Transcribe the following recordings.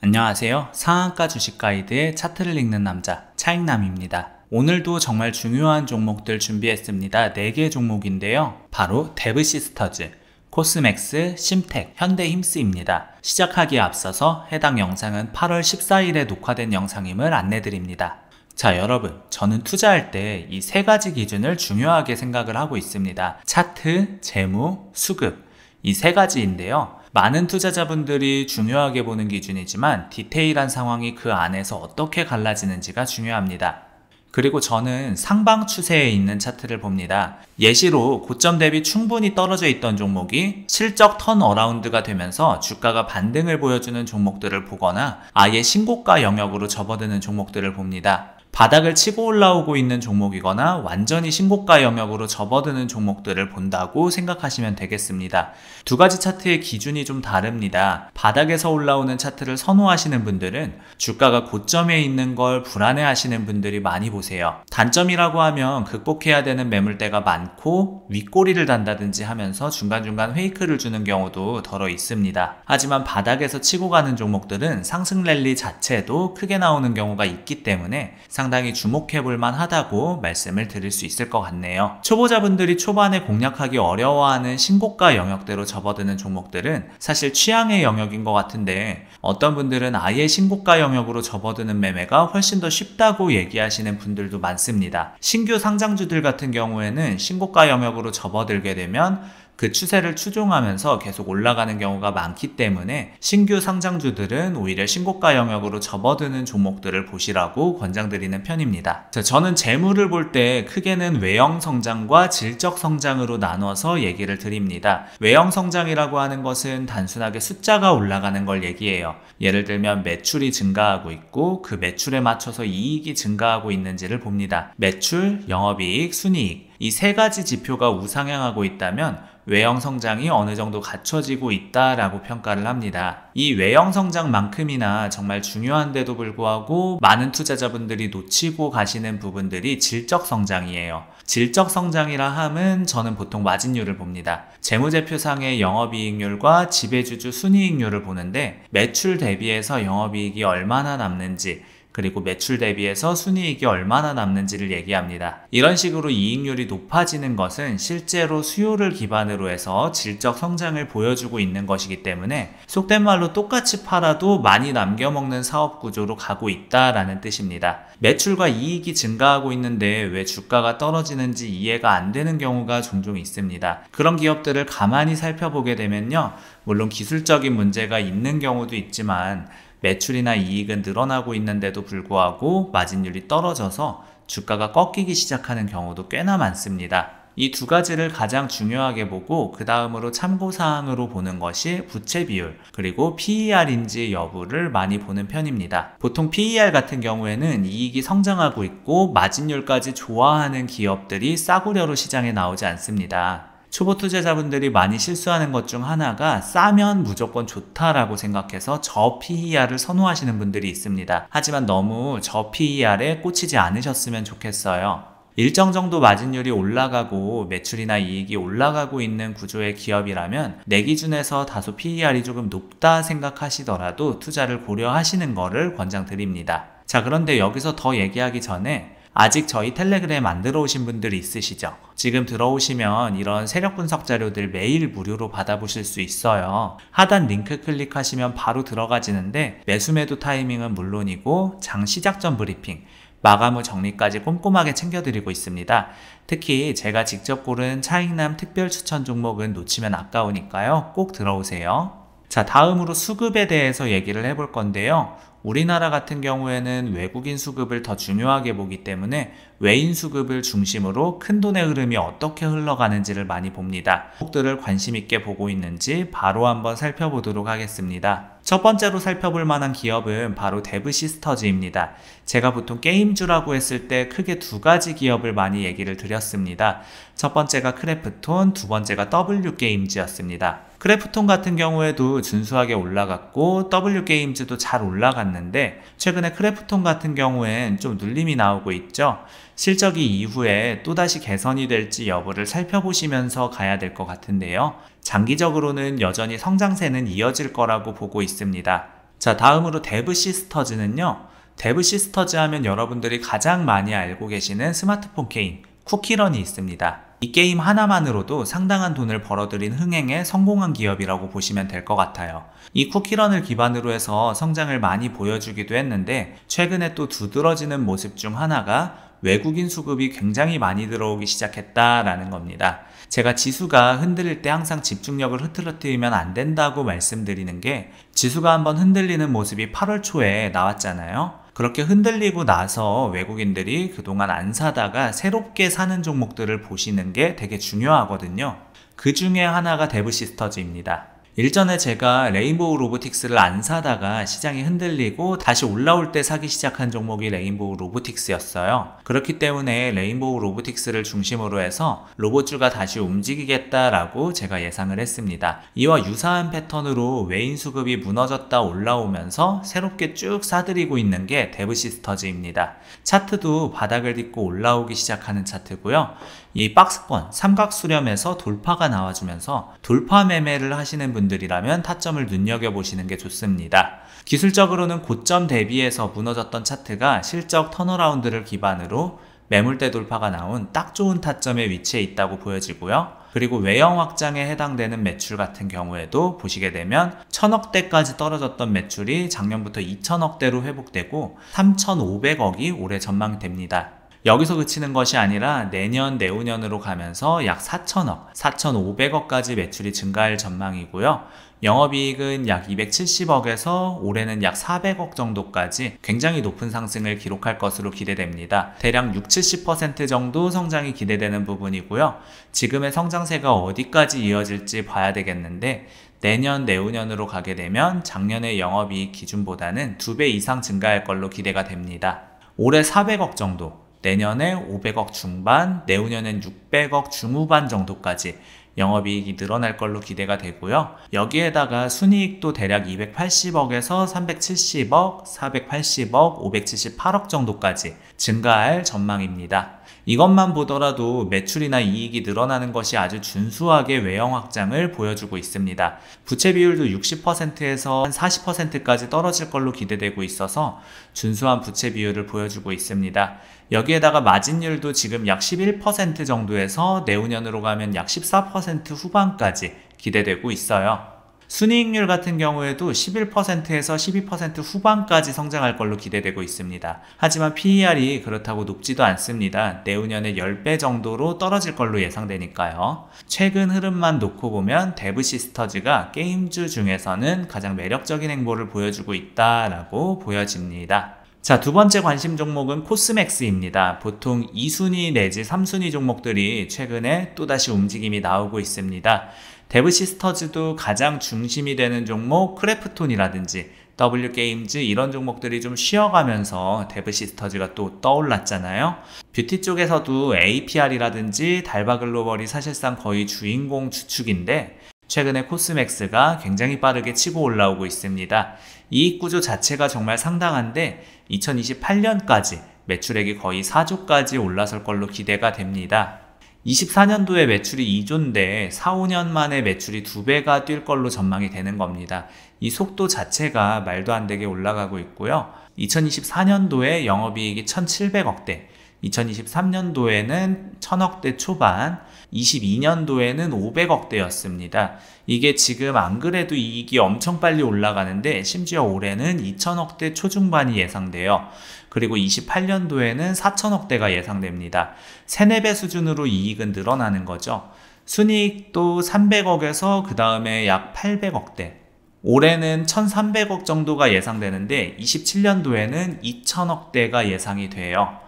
안녕하세요. 상한가 주식 가이드의 차트를 읽는 남자 차익남입니다. 오늘도 정말 중요한 종목들 준비했습니다. 4개 종목인데요. 바로 데브시스터즈, 코스맥스, 심텍, 현대힘스입니다. 시작하기에 앞서서 해당 영상은 8월 14일에 녹화된 영상임을 안내드립니다. 자, 여러분, 저는 투자할 때 이 3가지 기준을 중요하게 생각을 하고 있습니다. 차트, 재무, 수급, 이 3가지인데요. 많은 투자자분들이 중요하게 보는 기준이지만 디테일한 상황이 그 안에서 어떻게 갈라지는지가 중요합니다. 그리고 저는 상방 추세에 있는 차트를 봅니다. 예시로 고점 대비 충분히 떨어져 있던 종목이 실적 턴어라운드가 되면서 주가가 반등을 보여주는 종목들을 보거나 아예 신고가 영역으로 접어드는 종목들을 봅니다. 바닥을 치고 올라오고 있는 종목이거나 완전히 신고가 영역으로 접어드는 종목들을 본다고 생각하시면 되겠습니다. 2가지 차트의 기준이 좀 다릅니다. 바닥에서 올라오는 차트를 선호하시는 분들은 주가가 고점에 있는 걸 불안해하시는 분들이 많이 보세요. 단점이라고 하면 극복해야 되는 매물대가 많고 윗꼬리를 단다든지 하면서 중간중간 페이크를 주는 경우도 덜어 있습니다. 하지만 바닥에서 치고 가는 종목들은 상승 랠리 자체도 크게 나오는 경우가 있기 때문에 상당히 주목해볼 만하다고 말씀을 드릴 수 있을 것 같네요. 초보자분들이 초반에 공략하기 어려워하는 신고가 영역대로 접어드는 종목들은 사실 취향의 영역인 것 같은데 어떤 분들은 아예 신고가 영역으로 접어드는 매매가 훨씬 더 쉽다고 얘기하시는 분들도 많습니다. 신규 상장주들 같은 경우에는 신고가 영역으로 접어들게 되면 그 추세를 추종하면서 계속 올라가는 경우가 많기 때문에 신규 상장주들은 오히려 신고가 영역으로 접어드는 종목들을 보시라고 권장드리는 편입니다. 자, 저는 재무를 볼 때 크게는 외형 성장과 질적 성장으로 나눠서 얘기를 드립니다. 외형 성장이라고 하는 것은 단순하게 숫자가 올라가는 걸 얘기해요. 예를 들면 매출이 증가하고 있고 그 매출에 맞춰서 이익이 증가하고 있는지를 봅니다. 매출, 영업이익, 순이익 이 3가지 지표가 우상향하고 있다면 외형 성장이 어느 정도 갖춰지고 있다라고 평가를 합니다. 이 외형 성장만큼이나 정말 중요한데도 불구하고 많은 투자자분들이 놓치고 가시는 부분들이 질적 성장이에요. 질적 성장이라 함은 저는 보통 마진율을 봅니다. 재무제표상의 영업이익률과 지배주주 순이익률을 보는데 매출 대비해서 영업이익이 얼마나 남는지 그리고 매출 대비해서 순이익이 얼마나 남는지를 얘기합니다. 이런 식으로 이익률이 높아지는 것은 실제로 수요를 기반으로 해서 질적 성장을 보여주고 있는 것이기 때문에 속된 말로 똑같이 팔아도 많이 남겨먹는 사업 구조로 가고 있다라는 뜻입니다. 매출과 이익이 증가하고 있는데 왜 주가가 떨어지는지 이해가 안 되는 경우가 종종 있습니다. 그런 기업들을 가만히 살펴보게 되면요. 물론 기술적인 문제가 있는 경우도 있지만 매출이나 이익은 늘어나고 있는데도 불구하고 마진율이 떨어져서 주가가 꺾이기 시작하는 경우도 꽤나 많습니다. 이 2가지를 가장 중요하게 보고 그 다음으로 참고사항으로 보는 것이 부채 비율 그리고 PER인지 여부를 많이 보는 편입니다. 보통 PER 같은 경우에는 이익이 성장하고 있고 마진율까지 좋아하는 기업들이 싸구려로 시장에 나오지 않습니다. 초보 투자자분들이 많이 실수하는 것 중 하나가 싸면 무조건 좋다라고 생각해서 저 PER을 선호하시는 분들이 있습니다. 하지만 너무 저 PER에 꽂히지 않으셨으면 좋겠어요. 일정 정도 마진율이 올라가고 매출이나 이익이 올라가고 있는 구조의 기업이라면 내 기준에서 다소 PER이 조금 높다 생각하시더라도 투자를 고려하시는 것을 권장드립니다. 자, 그런데 여기서 더 얘기하기 전에 아직 저희 텔레그램 안 들어오신 분들이 있으시죠? 지금 들어오시면 이런 세력 분석 자료들 매일 무료로 받아보실 수 있어요. 하단 링크 클릭하시면 바로 들어가지는데 매수 매도 타이밍은 물론이고 장 시작 전 브리핑, 마감 후 정리까지 꼼꼼하게 챙겨드리고 있습니다. 특히 제가 직접 고른 차익남 특별 추천 종목은 놓치면 아까우니까요. 꼭 들어오세요. 자, 다음으로 수급에 대해서 얘기를 해볼 건데요. 우리나라 같은 경우에는 외국인 수급을 더 중요하게 보기 때문에 외인 수급을 중심으로 큰돈의 흐름이 어떻게 흘러가는지를 많이 봅니다. 종목들을 관심 있게 보고 있는지 바로 한번 살펴보도록 하겠습니다. 첫 번째로 살펴볼 만한 기업은 바로 데브시스터즈입니다. 제가 보통 게임주라고 했을 때 크게 2가지 기업을 많이 얘기를 드렸습니다. 첫 번째가 크래프톤, 2번째가 W게임즈였습니다. 크래프톤 같은 경우에도 준수하게 올라갔고 W게임즈도 잘 올라갔는데 최근에 크래프톤 같은 경우엔 좀 눌림이 나오고 있죠. 실적이 이후에 또다시 개선이 될지 여부를 살펴보시면서 가야 될 것 같은데요. 장기적으로는 여전히 성장세는 이어질 거라고 보고 있습니다. 자, 다음으로 데브시스터즈는요. 데브시스터즈 하면 여러분들이 가장 많이 알고 계시는 스마트폰 게임 쿠키런이 있습니다. 이 게임 하나만으로도 상당한 돈을 벌어들인 흥행에 성공한 기업이라고 보시면 될 것 같아요. 이 쿠키런을 기반으로 해서 성장을 많이 보여주기도 했는데 최근에 또 두드러지는 모습 중 하나가 외국인 수급이 굉장히 많이 들어오기 시작했다라는 겁니다. 제가 지수가 흔들릴 때 항상 집중력을 흐트러뜨리면 안 된다고 말씀드리는 게 지수가 한번 흔들리는 모습이 8월 초에 나왔잖아요. 그렇게 흔들리고 나서 외국인들이 그동안 안 사다가 새롭게 사는 종목들을 보시는 게 되게 중요하거든요. 그 중에 하나가 데브시스터즈입니다. 일전에 제가 레인보우 로보틱스를 안 사다가 시장이 흔들리고 다시 올라올 때 사기 시작한 종목이 레인보우 로보틱스였어요. 그렇기 때문에 레인보우 로보틱스를 중심으로 해서 로봇주가 다시 움직이겠다라고 제가 예상을 했습니다. 이와 유사한 패턴으로 외인 수급이 무너졌다 올라오면서 새롭게 쭉 사들이고 있는 게 데브시스터즈입니다. 차트도 바닥을 딛고 올라오기 시작하는 차트고요. 이 박스권, 삼각수렴에서 돌파가 나와주면서 돌파 매매를 하시는 분들이라면 타점을 눈여겨보시는 게 좋습니다. 기술적으로는 고점 대비해서 무너졌던 차트가 실적 턴어라운드를 기반으로 매물대 돌파가 나온 딱 좋은 타점에 위치해 있다고 보여지고요. 그리고 외형 확장에 해당되는 매출 같은 경우에도 보시게 되면 1000억대까지 떨어졌던 매출이 작년부터 2000억대로 회복되고 3500억이 올해 전망됩니다. 여기서 그치는 것이 아니라 내년, 내후년으로 가면서 약 4천억, 4,500억까지 매출이 증가할 전망이고요. 영업이익은 약 270억에서 올해는 약 400억 정도까지 굉장히 높은 상승을 기록할 것으로 기대됩니다. 대략 60-70% 정도 성장이 기대되는 부분이고요. 지금의 성장세가 어디까지 이어질지 봐야 되겠는데 내년, 내후년으로 가게 되면 작년의 영업이익 기준보다는 2배 이상 증가할 걸로 기대가 됩니다. 올해 400억 정도, 내년에 500억 중반, 내후년엔 600억 중후반 정도까지 영업이익이 늘어날 걸로 기대가 되고요. 여기에다가 순이익도 대략 280억에서 370억, 480억, 578억 정도까지 증가할 전망입니다. 이것만 보더라도 매출이나 이익이 늘어나는 것이 아주 준수하게 외형 확장을 보여주고 있습니다. 부채 비율도 60%에서 한 40%까지 떨어질 걸로 기대되고 있어서 준수한 부채 비율을 보여주고 있습니다. 여기에다가 마진율도 지금 약 11% 정도에서 내후년으로 가면 약 14% 후반까지 기대되고 있어요. 순이익률 같은 경우에도 11%에서 12% 후반까지 성장할 걸로 기대되고 있습니다. 하지만 PER이 그렇다고 높지도 않습니다. 내후년에 10배 정도로 떨어질 걸로 예상되니까요. 최근 흐름만 놓고 보면 데브시스터즈가 게임주 중에서는 가장 매력적인 행보를 보여주고 있다라고 보여집니다. 자, 두 번째 관심 종목은 코스맥스입니다. 보통 2순위 내지 3순위 종목들이 최근에 또다시 움직임이 나오고 있습니다. 데브시스터즈도 가장 중심이 되는 종목 크래프톤이라든지 W게임즈 이런 종목들이 좀 쉬어가면서 데브시스터즈가 또 떠올랐잖아요. 뷰티 쪽에서도 APR이라든지 달바글로벌이 사실상 거의 주인공 주축인데 최근에 코스맥스가 굉장히 빠르게 치고 올라오고 있습니다. 이익 구조 자체가 정말 상당한데 2028년까지 매출액이 거의 4조까지 올라설 걸로 기대가 됩니다. 24년도에 매출이 2조인데 4, 5년 만에 매출이 2배가 뛸 걸로 전망이 되는 겁니다. 이 속도 자체가 말도 안 되게 올라가고 있고요. 2024년도에 영업이익이 1,700억대, 2023년도에는 1,000억대 초반, 22년도에는 500억대였습니다. 이게 지금 안 그래도 이익이 엄청 빨리 올라가는데 심지어 올해는 2,000억대 초중반이 예상돼요. 그리고 28년도에는 4,000억대가 예상됩니다. 3, 4배 수준으로 이익은 늘어나는 거죠. 순이익도 300억에서 그 다음에 약 800억대. 올해는 1,300억 정도가 예상되는데 27년도에는 2,000억대가 예상이 돼요.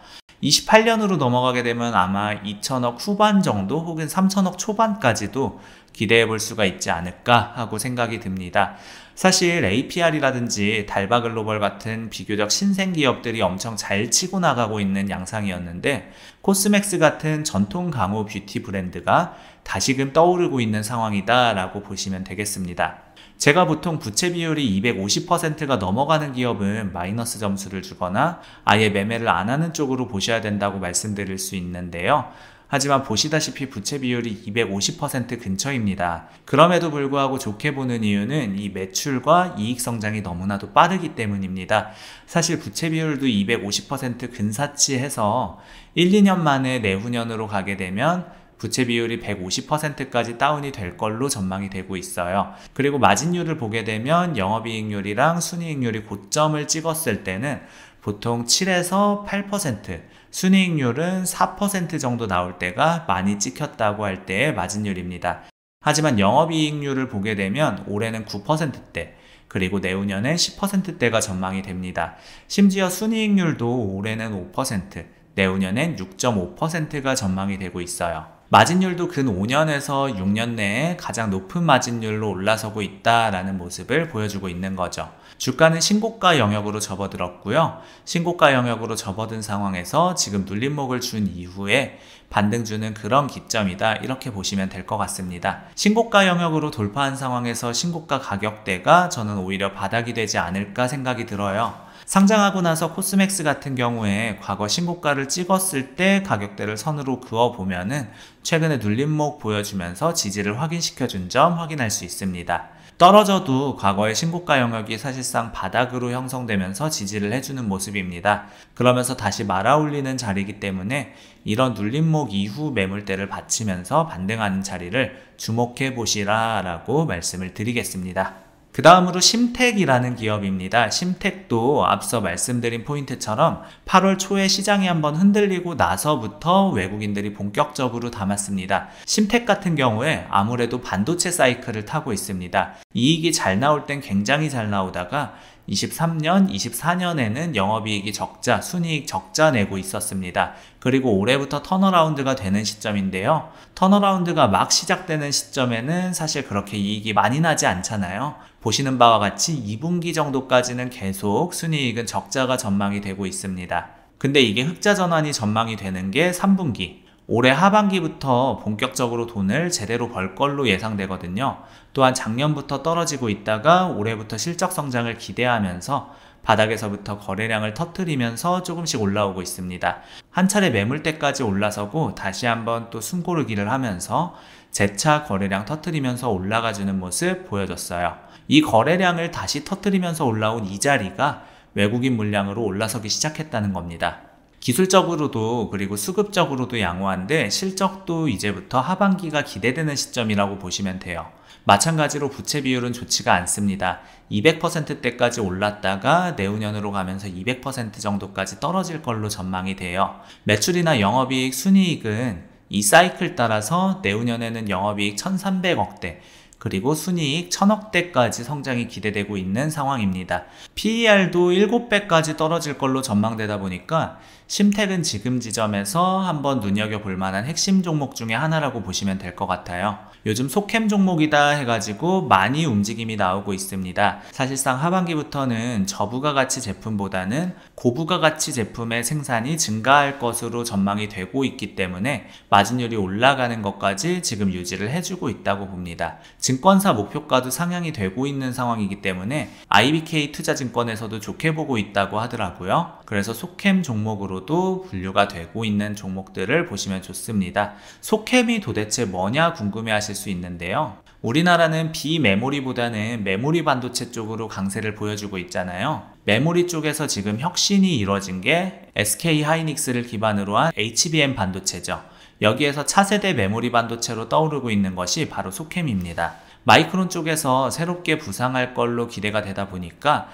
28년으로 넘어가게 되면 아마 2,000억 후반 정도 혹은 3,000억 초반까지도 기대해 볼 수가 있지 않을까 하고 생각이 듭니다. 사실 APR이라든지 달바글로벌 같은 비교적 신생 기업들이 엄청 잘 치고 나가고 있는 양상이었는데 코스맥스 같은 전통 강호 뷰티 브랜드가 다시금 떠오르고 있는 상황이다 라고 보시면 되겠습니다. 제가 보통 부채 비율이 250%가 넘어가는 기업은 마이너스 점수를 주거나 아예 매매를 안 하는 쪽으로 보셔야 된다고 말씀드릴 수 있는데요. 하지만 보시다시피 부채 비율이 250% 근처입니다. 그럼에도 불구하고 좋게 보는 이유는 이 매출과 이익 성장이 너무나도 빠르기 때문입니다. 사실 부채 비율도 250% 근사치해서 1, 2년 만에 내후년으로 가게 되면 부채 비율이 150%까지 다운이 될 걸로 전망이 되고 있어요. 그리고 마진율을 보게 되면 영업이익률이랑 순이익률이 고점을 찍었을 때는 보통 7에서 8%, 순이익률은 4% 정도 나올 때가 많이 찍혔다고 할 때의 마진율입니다. 하지만 영업이익률을 보게 되면 올해는 9%대, 그리고 내후년엔 10%대가 전망이 됩니다. 심지어 순이익률도 올해는 5%, 내후년엔 6.5%가 전망이 되고 있어요. 마진율도 근 5년에서 6년 내에 가장 높은 마진율로 올라서고 있다라는 모습을 보여주고 있는 거죠. 주가는 신고가 영역으로 접어들었고요. 신고가 영역으로 접어든 상황에서 지금 눌림목을 준 이후에 반등 주는 그런 기점이다, 이렇게 보시면 될 것 같습니다. 신고가 영역으로 돌파한 상황에서 신고가 가격대가 저는 오히려 바닥이 되지 않을까 생각이 들어요. 상장하고 나서 코스맥스 같은 경우에 과거 신고가를 찍었을 때 가격대를 선으로 그어보면은 최근에 눌림목 보여주면서 지지를 확인시켜준 점 확인할 수 있습니다. 떨어져도 과거의 신고가 영역이 사실상 바닥으로 형성되면서 지지를 해주는 모습입니다. 그러면서 다시 말아올리는 자리이기 때문에 이런 눌림목 이후 매물대를 받치면서 반등하는 자리를 주목해 보시라 라고 말씀을 드리겠습니다. 그 다음으로 심택이라는 기업입니다. 심택도 앞서 말씀드린 포인트처럼 8월 초에 시장이 한번 흔들리고 나서부터 외국인들이 본격적으로 담았습니다. 심택 같은 경우에 아무래도 반도체 사이클을 타고 있습니다. 이익이 잘 나올 땐 굉장히 잘 나오다가 23년, 24년에는 영업이익이 적자, 순이익 적자 내고 있었습니다. 그리고 올해부터 턴어라운드가 되는 시점인데요. 턴어라운드가 막 시작되는 시점에는 사실 그렇게 이익이 많이 나지 않잖아요. 보시는 바와 같이 2분기 정도까지는 계속 순이익은 적자가 전망이 되고 있습니다. 근데 이게 흑자 전환이 전망이 되는 게 3분기. 올해 하반기부터 본격적으로 돈을 제대로 벌 걸로 예상되거든요. 또한 작년부터 떨어지고 있다가 올해부터 실적 성장을 기대하면서 바닥에서부터 거래량을 터뜨리면서 조금씩 올라오고 있습니다. 한 차례 매물대까지 올라서고 다시 한번 또 숨고르기를 하면서 재차 거래량 터뜨리면서 올라가주는 모습 보여줬어요. 이 거래량을 다시 터뜨리면서 올라온 이 자리가 외국인 물량으로 올라서기 시작했다는 겁니다. 기술적으로도 그리고 수급적으로도 양호한데 실적도 이제부터 하반기가 기대되는 시점이라고 보시면 돼요. 마찬가지로 부채 비율은 좋지가 않습니다. 200%대까지 올랐다가 내후년으로 가면서 200% 정도까지 떨어질 걸로 전망이 돼요. 매출이나 영업이익, 순이익은 이 사이클 따라서 내후년에는 영업이익 1300억대, 그리고 순이익 1000억대까지 성장이 기대되고 있는 상황입니다. PER도 7배까지 떨어질 걸로 전망되다 보니까 심택은 지금 지점에서 한번 눈여겨볼 만한 핵심 종목 중에 하나라고 보시면 될 것 같아요. 요즘 속캠 종목이다 해가지고 많이 움직임이 나오고 있습니다. 사실상 하반기부터는 저부가가치 제품보다는 고부가가치 제품의 생산이 증가할 것으로 전망이 되고 있기 때문에 마진율이 올라가는 것까지 지금 유지를 해주고 있다고 봅니다. 증권사 목표가도 상향이 되고 있는 상황이기 때문에 IBK 투자증권에서도 좋게 보고 있다고 하더라고요. 그래서 속캠 종목으로도 분류가 되고 있는 종목들을 보시면 좋습니다. 속캠이 도대체 뭐냐 궁금해 하실 수 있는데요. 우리나라는 비메모리보다는 메모리 반도체 쪽으로 강세를 보여주고 있잖아요. 메모리 쪽에서 지금 혁신이 이루어진 게 SK 하이닉스를 기반으로 한 HBM 반도체죠. 여기에서 차세대 메모리 반도체로 떠오르고 있는 것이 바로 속캠입니다. 마이크론 쪽에서 새롭게 부상할 걸로 기대가 되다 보니까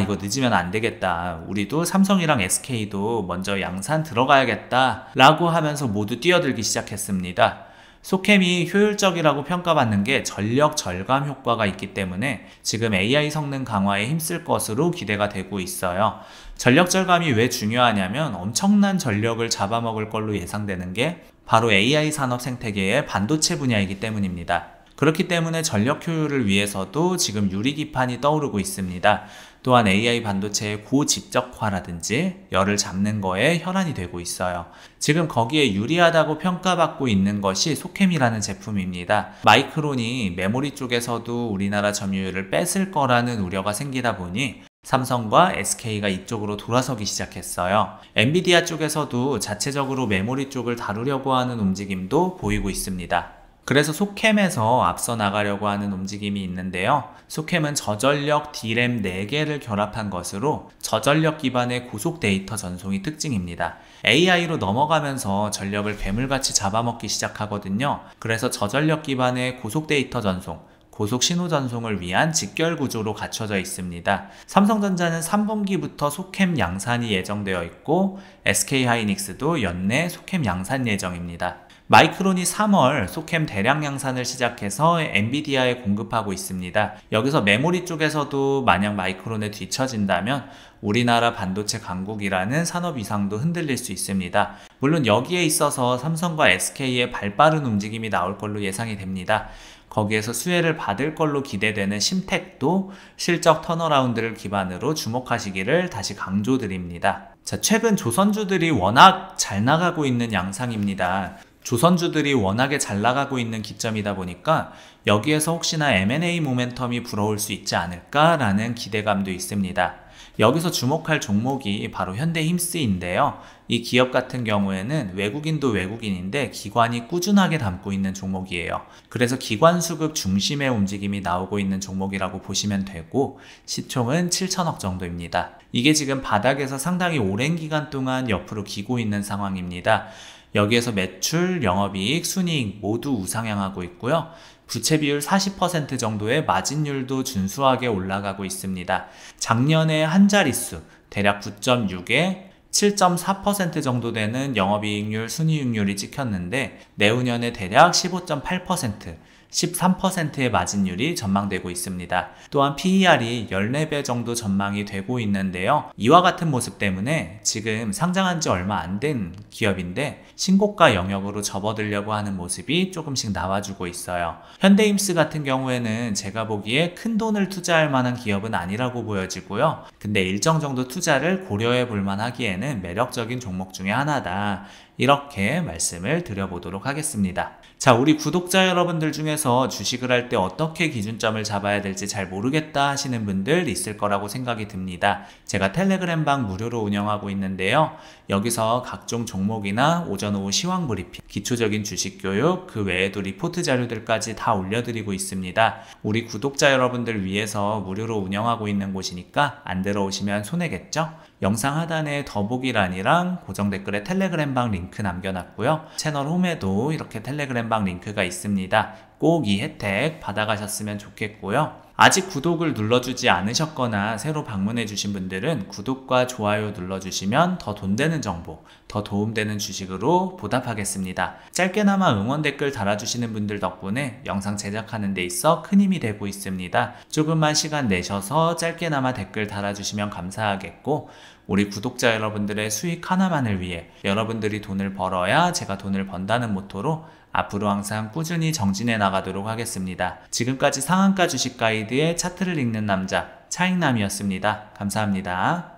이거 늦으면 안 되겠다. 우리도 삼성이랑 SK도 먼저 양산 들어가야겠다 라고 하면서 모두 뛰어들기 시작했습니다. 속캠이 효율적이라고 평가받는 게 전력 절감 효과가 있기 때문에 지금 AI 성능 강화에 힘쓸 것으로 기대가 되고 있어요. 전력 절감이 왜 중요하냐면 엄청난 전력을 잡아먹을 걸로 예상되는 게 바로 AI 산업 생태계의 반도체 분야이기 때문입니다. 그렇기 때문에 전력 효율을 위해서도 지금 유리기판이 떠오르고 있습니다. 또한 AI 반도체의 고집적화라든지 열을 잡는 거에 혈안이 되고 있어요. 지금 거기에 유리하다고 평가받고 있는 것이 속캠이라는 제품입니다. 마이크론이 메모리 쪽에서도 우리나라 점유율을 뺏을 거라는 우려가 생기다 보니 삼성과 SK가 이쪽으로 돌아서기 시작했어요. 엔비디아 쪽에서도 자체적으로 메모리 쪽을 다루려고 하는 움직임도 보이고 있습니다. 그래서 소캠에서 앞서 나가려고 하는 움직임이 있는데요. 소캠은 저전력 D램 4개를 결합한 것으로 저전력 기반의 고속 데이터 전송이 특징입니다. AI로 넘어가면서 전력을 괴물같이 잡아먹기 시작하거든요. 그래서 저전력 기반의 고속 데이터 전송, 고속 신호 전송을 위한 직결 구조로 갖춰져 있습니다. 삼성전자는 3분기부터 소캠 양산이 예정되어 있고 SK하이닉스도 연내 소캠 양산 예정입니다. 마이크론이 3월 소캠 대량 양산을 시작해서 엔비디아에 공급하고 있습니다. 여기서 메모리 쪽에서도 만약 마이크론에 뒤처진다면 우리나라 반도체 강국이라는 산업 위상도 흔들릴 수 있습니다. 물론 여기에 있어서 삼성과 SK의 발빠른 움직임이 나올 걸로 예상이 됩니다. 거기에서 수혜를 받을 걸로 기대되는 심텍도 실적 턴어라운드를 기반으로 주목하시기를 다시 강조드립니다. 자, 최근 조선주들이 워낙 잘 나가고 있는 양상입니다. 조선주들이 워낙에 잘 나가고 있는 기점이다 보니까 여기에서 혹시나 M&A 모멘텀이 불어올 수 있지 않을까라는 기대감도 있습니다. 여기서 주목할 종목이 바로 현대힘스인데요. 이 기업 같은 경우에는 외국인도 외국인인데 기관이 꾸준하게 담고 있는 종목이에요. 그래서 기관 수급 중심의 움직임이 나오고 있는 종목이라고 보시면 되고 시총은 7천억 정도입니다. 이게 지금 바닥에서 상당히 오랜 기간 동안 옆으로 기고 있는 상황입니다. 여기에서 매출, 영업이익, 순이익 모두 우상향하고 있고요. 부채 비율 40% 정도의 마진율도 준수하게 올라가고 있습니다. 작년에 한 자릿수, 대략 9.6에 7.4% 정도 되는 영업이익률, 순이익률이 찍혔는데 내후년에 대략 15.8%, 13%의 마진율이 전망되고 있습니다. 또한 PER이 14배 정도 전망이 되고 있는데요. 이와 같은 모습 때문에 지금 상장한 지 얼마 안 된 기업인데 신고가 영역으로 접어들려고 하는 모습이 조금씩 나와주고 있어요. 현대임스 같은 경우에는 제가 보기에 큰 돈을 투자할 만한 기업은 아니라고 보여지고요. 근데 일정 정도 투자를 고려해 볼 만하기에는 매력적인 종목 중에 하나다. 이렇게 말씀을 드려보도록 하겠습니다. 자, 우리 구독자 여러분들 중에서 주식을 할 때 어떻게 기준점을 잡아야 될지 잘 모르겠다 하시는 분들 있을 거라고 생각이 듭니다. 제가 텔레그램방 무료로 운영하고 있는데요. 여기서 각종 종목이나 오전 오후 시황 브리핑, 기초적인 주식 교육, 그 외에도 리포트 자료들까지 다 올려드리고 있습니다. 우리 구독자 여러분들 위해서 무료로 운영하고 있는 곳이니까 안 들어오시면 손해겠죠? 영상 하단에 더보기란이랑 고정 댓글에 텔레그램방 링크 남겨놨고요. 채널 홈에도 이렇게 텔레그램방 링크가 있습니다. 꼭 이 혜택 받아가셨으면 좋겠고요. 아직 구독을 눌러주지 않으셨거나 새로 방문해주신 분들은 구독과 좋아요 눌러주시면 더 돈 되는 정보, 더 도움되는 주식으로 보답하겠습니다. 짧게나마 응원 댓글 달아주시는 분들 덕분에 영상 제작하는 데 있어 큰 힘이 되고 있습니다. 조금만 시간 내셔서 짧게나마 댓글 달아주시면 감사하겠고 우리 구독자 여러분들의 수익 하나만을 위해 여러분들이 돈을 벌어야 제가 돈을 번다는 모토로 앞으로 항상 꾸준히 정진해 나가도록 하겠습니다. 지금까지 상한가 주식 가이드의 차트를 읽는 남자 차익남이었습니다. 감사합니다.